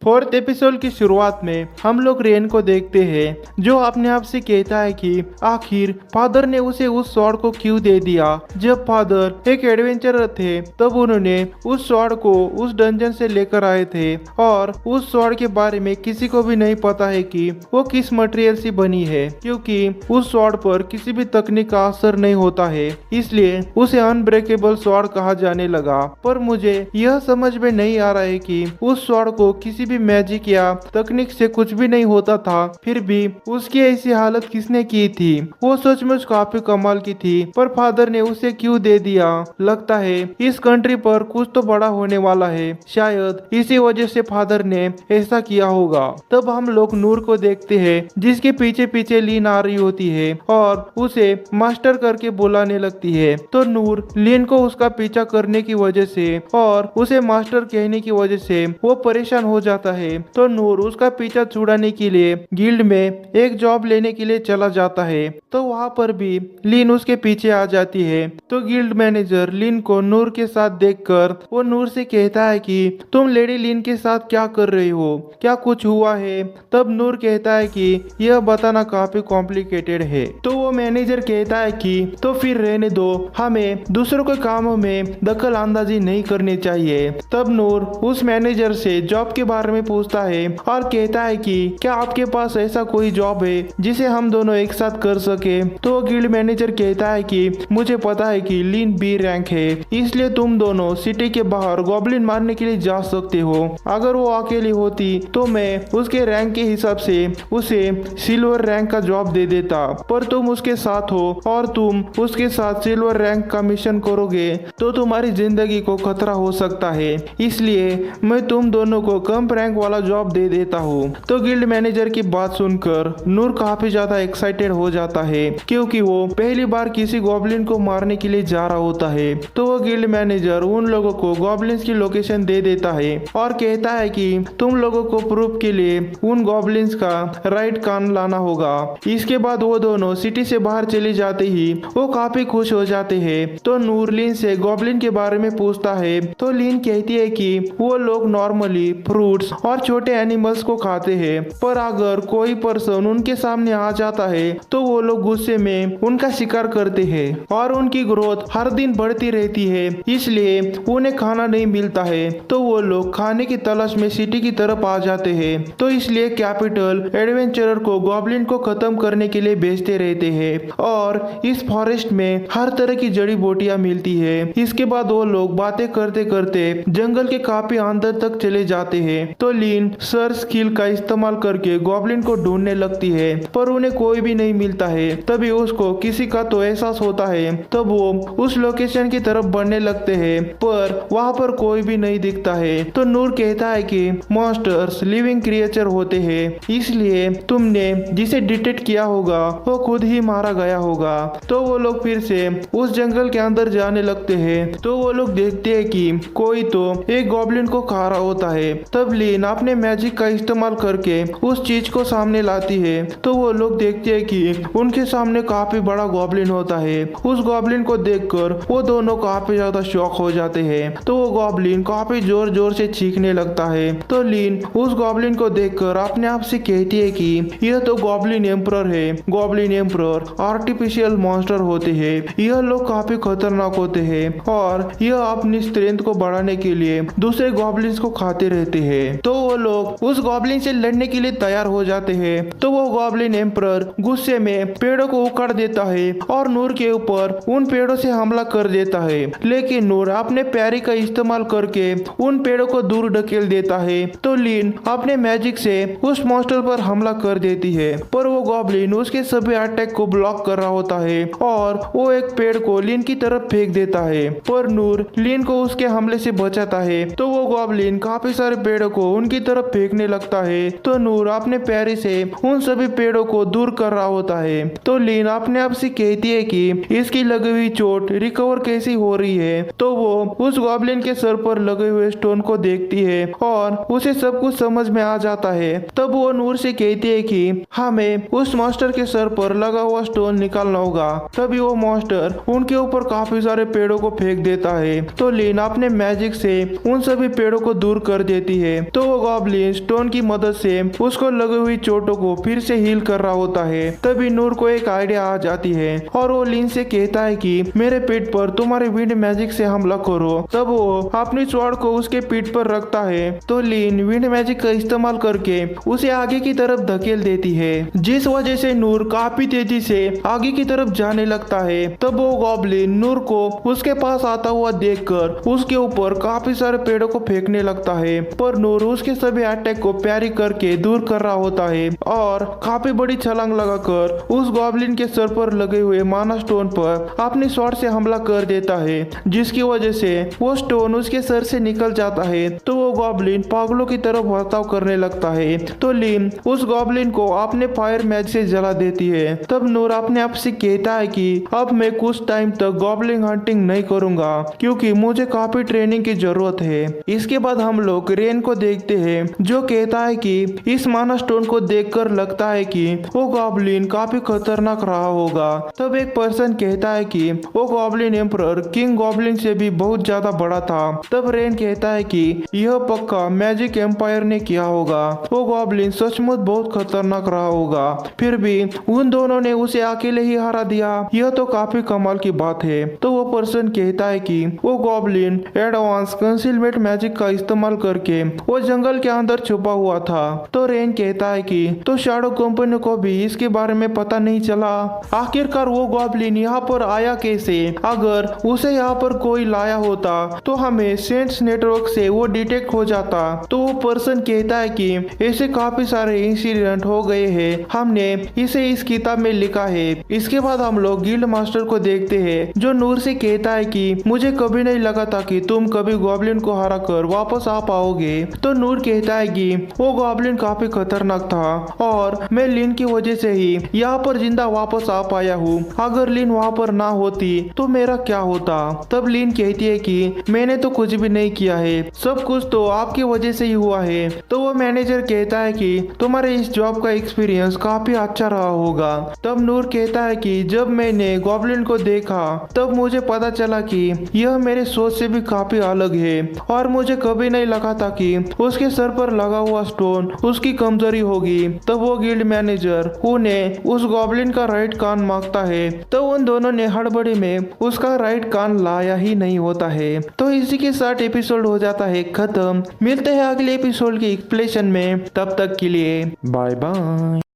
Fourth episode की शुरुआत में हम लोग रेन को देखते हैं जो अपने आप से कहता है कि आखिर फादर ने उसे उस स्वॉर्ड को क्यों दे दिया। जब फादर एक एडवेंचरर थे तब उन्होंने उस स्वॉर्ड को उस डंजन से लेकर आए थे और उस स्वॉर्ड के बारे में किसी को भी नहीं पता है कि वो किस मटेरियल से बनी है, क्योंकि उस स्वॉर्ड पर किसी भी तकनीक का असर नहीं होता है, इसलिए उसे अनब्रेकेबल स्वॉर्ड कहा जाने लगा। पर मुझे यह समझ में नहीं आ रहा है कि उस स्वॉर्ड को किसी भी मैजिक या तकनीक से कुछ भी नहीं होता था, फिर भी उसकी ऐसी हालत किसने की थी। वो सचमुच काफी कमाल की थी, पर फादर ने उसे क्यों दे दिया। लगता है इस कंट्री पर कुछ तो बड़ा होने वाला है, शायद इसी वजह से फादर ने ऐसा किया होगा। तब हम लोग नूर को देखते हैं जिसके पीछे पीछे लीन आ रही होती है और उसे मास्टर करके बुलाने लगती है। तो नूर लीन को उसका पीछा करने की वजह से और उसे मास्टर कहने की वजह से वो परेशान हो जाता है। तो नूर उसका पीछा छुड़ाने के लिए गिल्ड में एक जॉब लेने के लिए चला जाता है। तो वहाँ पर भी लीन उसके पीछे आ जाती है। तो गिल्ड मैनेजर लीन को नूर के साथ देखकर वो नूर से कहता है कि तुम लेडी लीन के साथ क्या कर रही हो, क्या कुछ हुआ है। तब नूर कहता है कि यह बताना काफी कॉम्प्लिकेटेड है। तो वो मैनेजर कहता है कि तो फिर रहने दो, हमें दूसरों के कामों में दखल अंदाजी नहीं करनी चाहिए। तब नूर उस मैनेजर से जॉब के बारे में पूछता है और कहता है कि क्या आपके पास ऐसा कोई जॉब है जिसे हम दोनों एक साथ कर सके। तो गिल्ड मैनेजर कहता है कि मुझे पता है कि लीन बी रैंक है, इसलिए तुम दोनों सिटी के बाहर गॉब्लिन मारने के लिए जा सकते हो। अगर वो अकेली होती तो मैं उसके रैंक के हिसाब से उसे सिल्वर रैंक का जॉब दे देता, पर तुम उसके साथ हो और तुम उसके साथ सिल्वर रैंक का मिशन करोगे तो तुम्हारी जिंदगी को खतरा हो सकता है, इसलिए मैं तुम दोनों को कम रैंक वाला जॉब दे देता हूँ। तो गिल्ड मैनेजर की बात सुनकर नूर काफी ज्यादा एक्साइटेड हो जाता है, क्योंकि वो पहली बार किसी गॉब्लिन को मारने के लिए जा रहा होता है। तो वो गिल्ड मैनेजर उन लोगों को गॉब्लिन्स की लोकेशन दे देता है और कहता है कि तुम लोगों को प्रूफ के लिए उन गॉब्लिन्स का राइट कान लाना होगा। इसके बाद वो दोनों सिटी से बाहर चले जाते ही वो काफी खुश हो जाते हैं। तो नूर लीन से गॉब्लिन के बारे में पूछता है। तो लीन कहती है कि वो लोग नॉर्मली फ्रूट्स और छोटे एनिमल्स को खाते हैं, पर अगर कोई पर्सन उनके सामने आ जाता है तो वो लोग गुस्से में उनका शिकार करते हैं और उनकी ग्रोथ हर दिन बढ़ती रहती है, इसलिए उन्हें खाना नहीं मिलता है। तो वो लोग खाने की तलाश में सिटी की तरफ आ जाते हैं। तो इसलिए कैपिटल एडवेंचरर को गॉब्लिन को खत्म करने के लिए भेजते रहते हैं और इस फॉरेस्ट में हर तरह की जड़ी बूटियां मिलती है। इसके बाद वो लोग बातें करते करते जंगल के काफी अंदर तक चले जाते हैं। तो लीन सर्च स्किल का इस्तेमाल करके गॉब्लिन को ढूंढने लगती है, पर उन्हें कोई भी नहीं मिलता है। तभी उसको किसी का तो एहसास होता है। तब वो उस लोकेशन की तरफ बढ़ने लगते हैं, पर वहाँ पर कोई भी नहीं दिखता है। तो नूर कहता है कि मॉन्स्टर्स लिविंग क्रिएचर होते हैं, इसलिए तुमने जिसे डिटेक्ट किया होगा वो खुद ही मारा गया होगा। तो वो लोग फिर से उस जंगल के अंदर जाने लगते हैं। तो वो लोग देखते हैं कि कोई तो एक गॉब्लिन को खा रहा होता है। तब लीन अपने मैजिक का इस्तेमाल करके उस चीज को सामने लाती है। तो वो लोग देखते हैं कि उनके सामने काफी बड़ा गॉब्लिन होता है। उस गॉब्लिन को देखकर वो दोनों काफी ज्यादा शॉक हो जाते हैं। तो वो गॉब्लिन काफी जोर जोर से चीखने लगता है। तो लीन उस गॉब्लिन को देखकर अपने आप से कहती है कि यह तो गॉब्लिन एम्परर है। गॉब्लिन एम्परर आर्टिफिशियल मॉन्स्टर होते हैं, यह लोग काफी खतरनाक होते हैं और यह अपनी स्ट्रेंथ को बढ़ाने के लिए दूसरे गॉब्लिन्स को खाते रहते हैं। तो वो लोग उस गॉब्लिन से लड़ने के लिए तैयार हो जाते हैं। तो वो गॉब्लिन एम्परर गुस्से में पेड़ों को उखाड़ देता है और नूर के ऊपर उन पेड़ों से हमला कर देता है, लेकिन नूर अपने पैरी का इस्तेमाल करके उन पेड़ों को दूर ढकेल देता है। तो लीन अपने मैजिक से उस मॉन्स्टर पर हमला कर देती है, पर वो गॉब्लिन उसके सभी अटैक को ब्लॉक कर रहा होता है और वो एक पेड़ को लीन की तरफ फेंक देता है, पर नूर लीन को उसके हमले से बचाता है। तो वो गॉब्लिन काफी सारे पेड़ों को उनकी तरफ फेंकने लगता है। तो नूर अपने पैरी से उन सभी पेड़ों को दूर कर रहा होता है। तो लीन अपने आप से कहती है कि इसकी लगी हुई चोट रिकवर कैसी हो रही है। तो वो उस गॉब्लिन के सर पर लगे हुए स्टोन को देखती है और उसे सब कुछ समझ में आ जाता है। तब वो नूर से कहती है कि हमें उस मॉन्स्टर के सर पर लगा हुआ स्टोन निकालना होगा। तभी वो मॉन्स्टर उनके ऊपर काफी सारे पेड़ों को फेंक देता है। तो लीन अपने मैजिक से उन सभी पेड़ों को दूर कर देती है तो वो गॉब्लिन स्टोन की मदद से उसको लगी हुई चोटों को फिर से हील कर रहा होता है। तभी नूर को एक आइडिया आ जाती है और वो लिन से कहता है कि मेरे पीठ पर तुम्हारे विंड मैजिक से हमला करो। तब वो अपनी स्वॉर्ड को उसके पीठ पर रखता है तो लिन विंड मैजिक का इस्तेमाल करके उसे आगे की तरफ धकेल देती है, जिस वजह से नूर काफी तेजी से आगे की तरफ जाने लगता है। तब वो गॉब्लिन नूर को उसके पास आता हुआ देखकर उसके ऊपर काफी सारे पेड़ों को फेंकने लगता है, पर नूर उसके सभी अटैक को पैरी करके दूर कर रहा होता है और काफी बड़ी छलांग लगाकर उस गॉब्लिन के सर पर लगे हुए माना स्टोन पर अपनी स्वॉर्ड से हमला कर देता है, जिसकी वजह से वो स्टोन उसके सर से निकल जाता है। तो वो गॉब्लिन पागलों की तरफ बर्ताव करने लगता है तो लिन उस गॉब्लिन को अपने फायर मैच से जला देती है। तब नूर अपने आप से कहता है कि अब मैं कुछ टाइम तक गॉब्लिन हंटिंग नहीं करूंगा क्योंकि मुझे काफी ट्रेनिंग की जरूरत है। इसके बाद हम लोग रेन को देखते हैं जो कहता है कि इस माना स्टोन को देखकर लगता है कि वो गॉब्लिन काफी खतरनाक रहा होगा। तब एक पर्सन कहता है कि वो गॉब्लिन एम्परर किंग गॉब्लिन से भी बहुत ज्यादा बड़ा था। तब रेन कहता है कि यह पक्का मैजिक एम्पायर ने किया होगा, वो गॉब्लिन सचमुच बहुत खतरनाक रहा होगा, फिर भी उन दोनों ने उसे अकेले ही हरा दिया, यह तो काफी कमाल की बात है। तो वो पर्सन कहता है कि वो गॉब्लिन एडवांस कंसीलमेंट मैजिक का इस्तेमाल करके वो जंगल के अंदर छुपा हुआ था। तो रेन कहता है कि तो शैडो कंपनी को भी इसके बारे में पता नहीं चला, आखिरकार वो गॉब्लिन यहाँ पर आया कैसे? अगर उसे यहाँ पर कोई लाया होता तो हमें सेंट्स नेटवर्क से वो डिटेक्ट हो जाता। तो वो पर्सन कहता है कि ऐसे काफी सारे इंसिडेंट हो गए हैं, हमने इसे इस किताब में लिखा है। इसके बाद हम लोग गिल्ड मास्टर को देखते हैं जो नूर से कहता है कि मुझे कभी नहीं लगा था कि तुम कभी गॉब्लिन को हरा कर वापस आ पाओगे। तो नूर कहता है कि वो गॉब्लिन काफी खतरनाक था और मैं लिन की वजह से ही यहाँ पर जिंदा वापस आ पाया हूँ, अगर लिन वहाँ पर ना होती तो मेरा क्या होता? तब लिन कहती है कि मैंने तो कुछ भी नहीं किया है, सब कुछ तो आपकी वजह से ही हुआ है। तो वो मैनेजर कहता है कि तुम्हारे इस जॉब का एक्सपीरियंस काफी अच्छा रहा होगा। तब नूर कहता है कि जब मैंने गॉब्लिन को देखा तब मुझे पता चला कि यह मेरे सोच से भी काफी अलग है और मुझे कभी नहीं लगा था कि उसके सर पर लगा हुआ स्टोन उसकी कमजोरी होगी। तब वो गिल्ड मैनेजर उन्हें उस गॉब्लिन का राइट कान मांगता है, तो उन दोनों ने हड़बड़ी में उसका राइट कान लाया ही नहीं होता है। तो इसी के साथ एपिसोड हो जाता है खत्म। मिलते हैं अगले एपिसोड के एक्सप्लेनेशन में, तब तक के लिए बाय बाय।